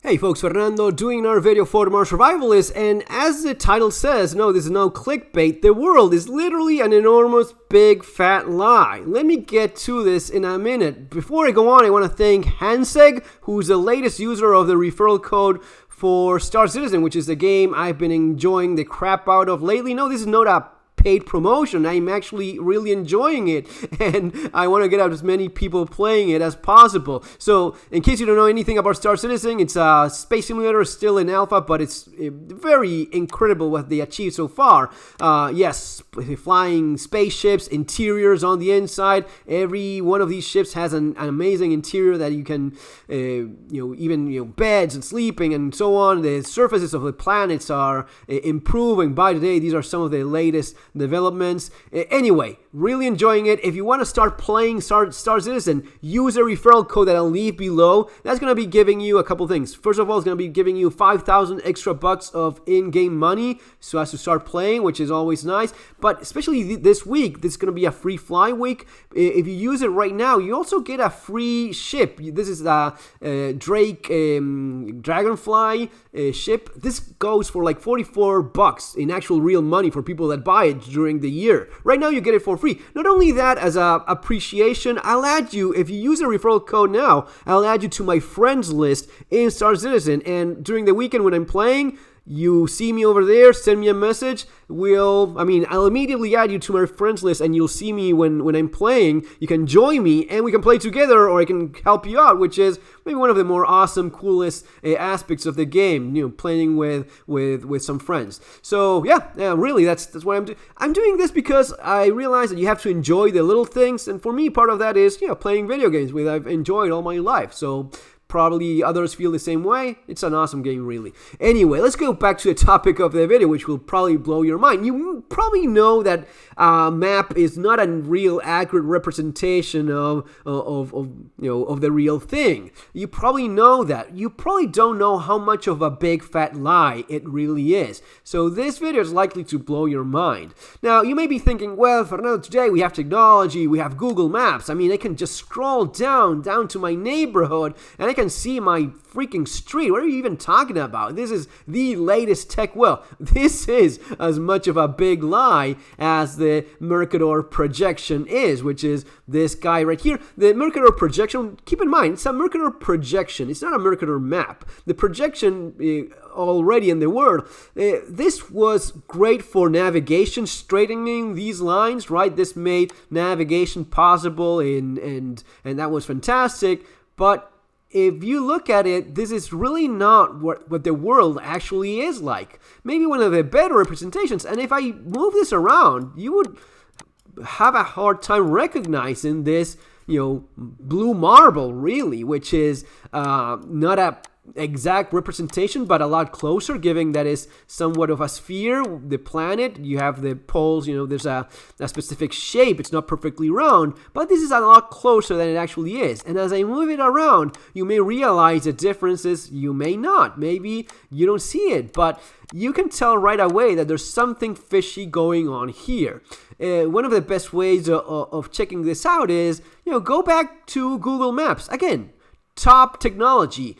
Hey folks, Fernando doing our video for the Mars Survivalists, and as the title says, no, this is no clickbait, the world is literally an enormous big fat lie. Let me get to this in a minute. Before I go on, I want to thank Hanseg, who's the latest user of the referral code for Star Citizen, which is the game I've been enjoying the crap out of lately. No, this is not a paid promotion. I'm actually really enjoying it, and I want to get out as many people playing it as possible. So in case you don't know anything about Star Citizen, it's a space simulator, still in alpha, but it's very incredible what they achieved so far. Yes, flying spaceships, interiors on the inside. Every one of these ships has an amazing interior that you can even beds and sleeping and so on. The surfaces of the planets are improving by the day. These are some of the latest developments. Anyway, really enjoying it. If you want to start playing Star Citizen, use a referral code that I'll leave below. That's going to be giving you a couple things. First of all, it's going to be giving you 5,000 extra bucks of in-game money so as to start playing, which is always nice. But especially this week, this is going to be a free fly week. If you use it right now, you also get a free ship. This is a Drake Dragonfly ship. This goes for like 44 bucks in actual real money for people that buy it during the year. Right now, you get it for free. Not only that, as a appreciation, I'll add you, if you use a referral code now, I'll add you to my friends list in Star Citizen. And during the weekend when I'm playing, you see me over there, send me a message. I'll immediately add you to my friends list, and you'll see me when I'm playing. You can join me, and we can play together, or I can help you out, which is maybe one of the more awesome, coolest aspects of the game. Playing with some friends. So yeah, really, that's what I'm doing. I'm doing this because I realize that you have to enjoy the little things, and for me, part of that is playing video games, which I've enjoyed all my life. So probably others feel the same way. It's an awesome game, really. Anyway, let's go back to the topic of the video, which will probably blow your mind. You probably know that map is not a real accurate representation of the real thing. You probably know that. You probably don't know how much of a big fat lie it really is. So this video is likely to blow your mind. Now, you may be thinking, well, Fernando, today we have technology, we have Google Maps. I can just scroll down to my neighborhood, and I can see my freaking street. What are you even talking about? This is the latest tech. Well, this is as much of a big lie as the Mercator projection is, which is this guy right here. The Mercator projection, keep in mind, it's a Mercator projection. It's not a Mercator map. The projection already in the world, this was great for navigation, straightening these lines, right? This made navigation possible, and that was fantastic. But if you look at it, this is really not what the world actually is like. Maybe one of the better representations. And if I move this around, you would have a hard time recognizing this, blue marble, really, which is not a exact representation, but a lot closer, given that is somewhat of a sphere. The planet, you have the poles, there's a specific shape. It's not perfectly round, but this is a lot closer than it actually is. And as I move it around, you may realize the differences. You may not. Maybe you don't see it, but you can tell right away that there's something fishy going on here. One of the best ways of checking this out is, go back to Google Maps. Again, top technology,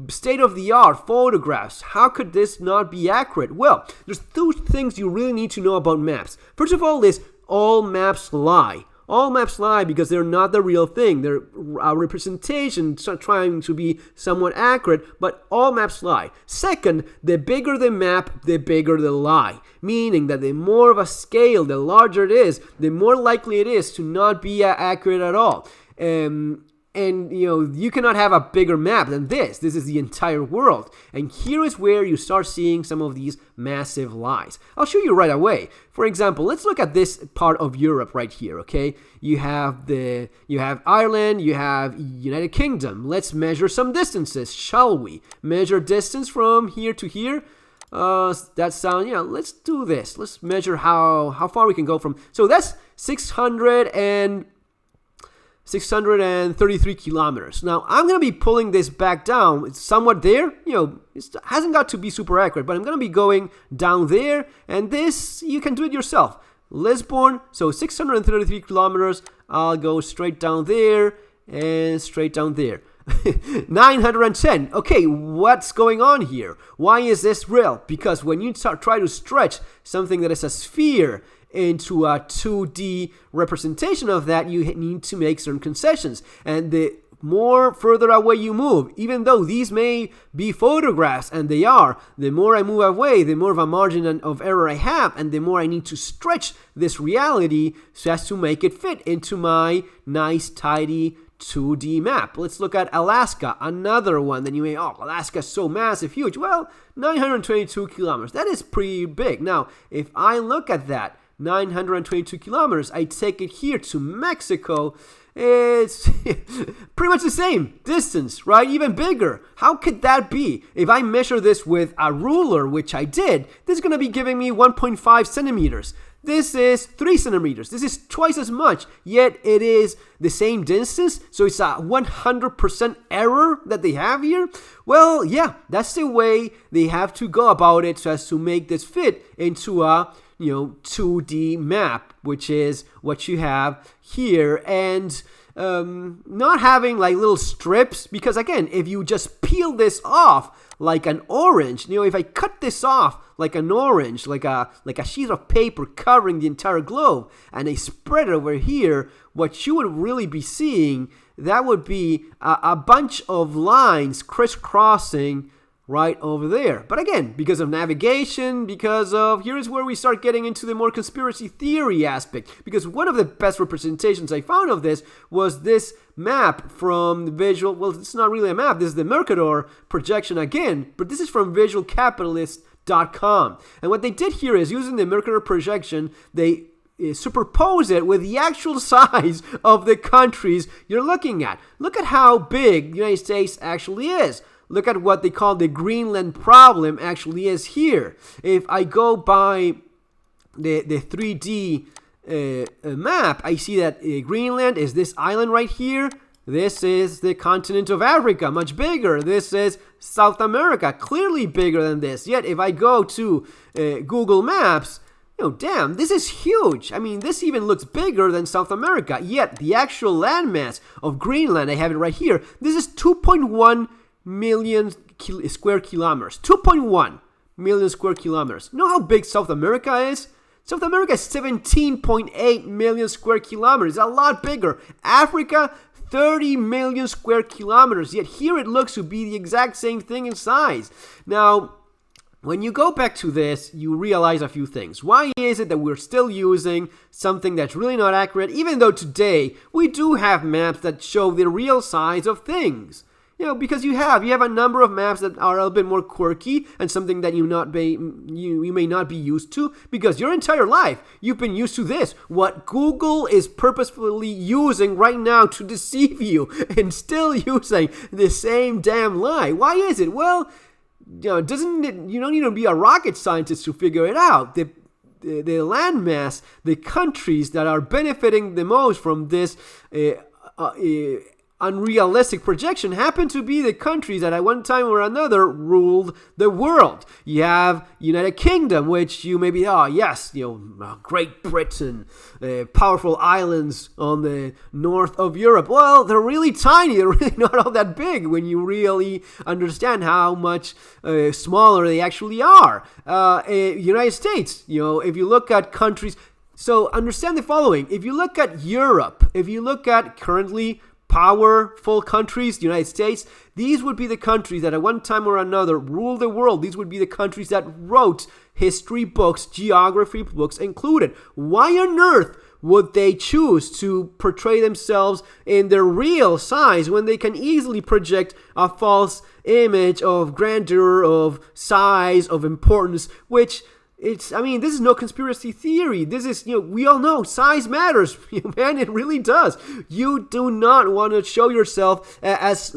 state-of-the-art photographs. How could this not be accurate? Well, there's two things you really need to know about maps. First of all is all maps lie. All maps lie because they're not the real thing. They're a representation trying to be somewhat accurate, but all maps lie. Second, the bigger the map, the bigger the lie. Meaning that the more of a scale, the larger it is, the more likely it is to not be accurate at all. And, you cannot have a bigger map than this. This is the entire world. And here is where you start seeing some of these massive lies. I'll show you right away. For example, let's look at this part of Europe right here, okay? You have Ireland, you have United Kingdom. Let's measure some distances, shall we? Measure distance from here to here. Let's do this. Let's measure how far we can go from. So that's 633 kilometers. Now, I'm going to be pulling this back down. It's somewhat there. It hasn't got to be super accurate, but I'm going to be going down there. And this, you can do it yourself. Lisbon, so 633 kilometers. I'll go straight down there and straight down there. 910. Okay, what's going on here? Why is this real? Because when you try to stretch something that is a sphere into a 2D representation of that, you need to make certain concessions. And the more further away you move, even though these may be photographs, and they are, the more I move away, the more of a margin of error I have, and the more I need to stretch this reality so as to make it fit into my nice, tidy 2D map. Let's look at Alaska, another one. Then you may, Alaska's so massive, huge. Well, 922 kilometers. That is pretty big. Now, if I look at that, 922 kilometers, I take it here to Mexico, it's pretty much the same distance, right? Even bigger. How could that be? If I measure this with a ruler, which I did, this is going to be giving me 1.5 centimeters. This is 3 centimeters. This is twice as much, yet it is the same distance. So it's a 100% error that they have here. Well, yeah, that's the way they have to go about it so as to make this fit into a 2D map, which is what you have here. And not having like little strips, because again, if you just peel this off like an orange, if I cut this off like an orange, like a sheet of paper covering the entire globe, and I spread it over here, what you would really be seeing, that would be a bunch of lines crisscrossing right over there. But again, because of navigation, here's where we start getting into the more conspiracy theory aspect, because one of the best representations I found of this was this map from the visual, well, it's not really a map, this is the Mercator projection again, but this is from visualcapitalist.com. And what they did here is, using the Mercator projection, they superpose it with the actual size of the countries you're looking at. Look at how big the United States actually is. Look at what they call the Greenland problem actually is here. If I go by the 3D map, I see that Greenland is this island right here. This is the continent of Africa, much bigger. This is South America, clearly bigger than this. Yet if I go to Google Maps, damn, this is huge. I mean, this even looks bigger than South America. Yet the actual landmass of Greenland, I have it right here, this is 2.1 million square kilometers. 2.1 million square kilometers. You know how big South America is? South America is 17.8 million square kilometers. A lot bigger. Africa, 30 million square kilometers. Yet here it looks to be the exact same thing in size. Now, when you go back to this, you realize a few things. Why is it that we're still using something that's really not accurate, even though today we do have maps that show the real size of things? Because you have a number of maps that are a little bit more quirky, and something that you may not be used to, because your entire life you've been used to this. What Google is purposefully using right now to deceive you, and still using the same damn lie. Why is it? Well, you don't need to be a rocket scientist to figure it out. The landmass, the countries that are benefiting the most from this unrealistic projection happen to be the countries that at one time or another ruled the world. You have United Kingdom, which you may be, Great Britain, powerful islands on the north of Europe. Well, they're really tiny. They're really not all that big when you really understand how much smaller they actually are. United States, if you look at countries, so understand the following. If you look at Europe, if you look at currently powerful countries, the United States, these would be the countries that at one time or another ruled the world. These would be the countries that wrote history books, geography books included. Why on earth would they choose to portray themselves in their real size when they can easily project a false image of grandeur, of size, of importance, which this is no conspiracy theory. This is, we all know size matters, man, it really does. You do not want to show yourself as,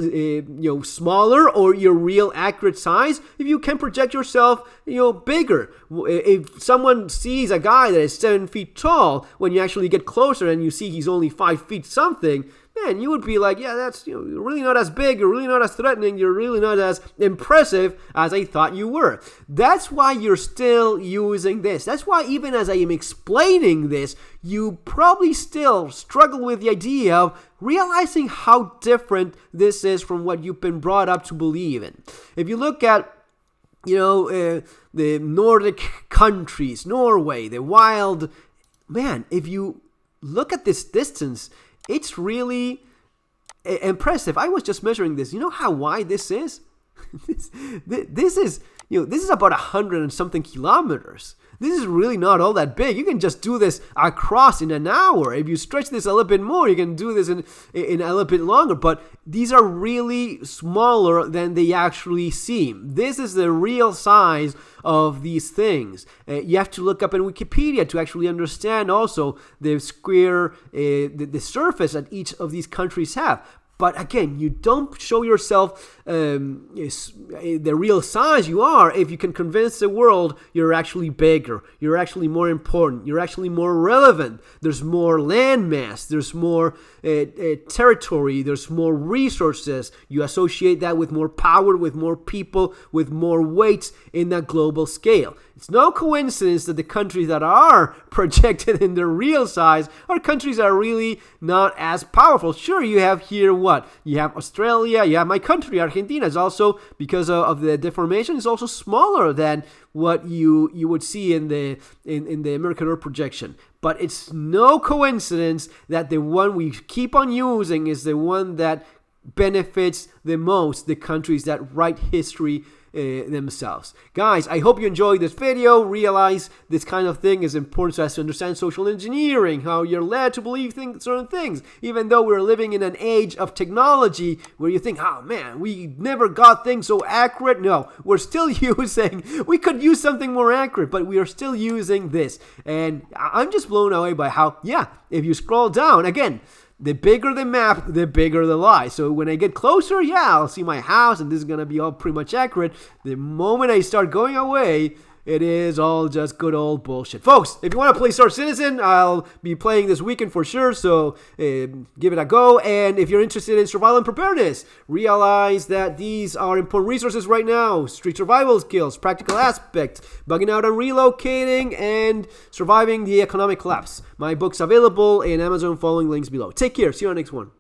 smaller or your real accurate size if you can project yourself, bigger. If someone sees a guy that is 7 feet tall, when you actually get closer and you see he's only 5 feet something, man, you would be like, yeah, that's, you're really not as big, you're really not as threatening, you're really not as impressive as I thought you were. That's why you're still using this. That's why even as I am explaining this, you probably still struggle with the idea of realizing how different this is from what you've been brought up to believe in. If you look at the Nordic countries, Norway, the wild, man, if you look at this distance, it's really impressive. I was just measuring this. You know how wide this is? this is about 100 and something kilometers. This is really not all that big. You can just do this across in an hour. If you stretch this a little bit more, you can do this in a little bit longer. But these are really smaller than they actually seem. This is the real size of these things. You have to look up in Wikipedia to actually understand also the square, the surface that each of these countries have. But again, you don't show yourself the real size you are if you can convince the world you're actually bigger, you're actually more important, you're actually more relevant. There's more land mass, there's more territory, there's more resources. You associate that with more power, with more people, with more weight in that global scale. It's no coincidence that the countries that are projected in their real size are countries that are really not as powerful. Sure, you have here what? You have Australia, you have my country, Argentina. Is also, because of the deformation, is also smaller than what you would see in the Mercator projection. But it's no coincidence that the one we keep on using is the one that benefits the most the countries that write history themselves. Guys, I hope you enjoyed this video. Realize this kind of thing is important so as to understand social engineering, how you're led to believe certain things, even though we're living in an age of technology where you think, oh man, we never got things so accurate. No, we're still we could use something more accurate, but we are still using this. And I'm just blown away by how, if you scroll down, again, the bigger the map, the bigger the lie. So when I get closer, I'll see my house, and this is going to be all pretty much accurate. The moment I start going away, it is all just good old bullshit. Folks, if you want to play Star Citizen, I'll be playing this weekend for sure, so give it a go. And if you're interested in survival and preparedness, realize that these are important resources right now. Street survival skills, practical aspect, bugging out and relocating, and surviving the economic collapse. My book's available in Amazon, following links below. Take care. See you on the next one.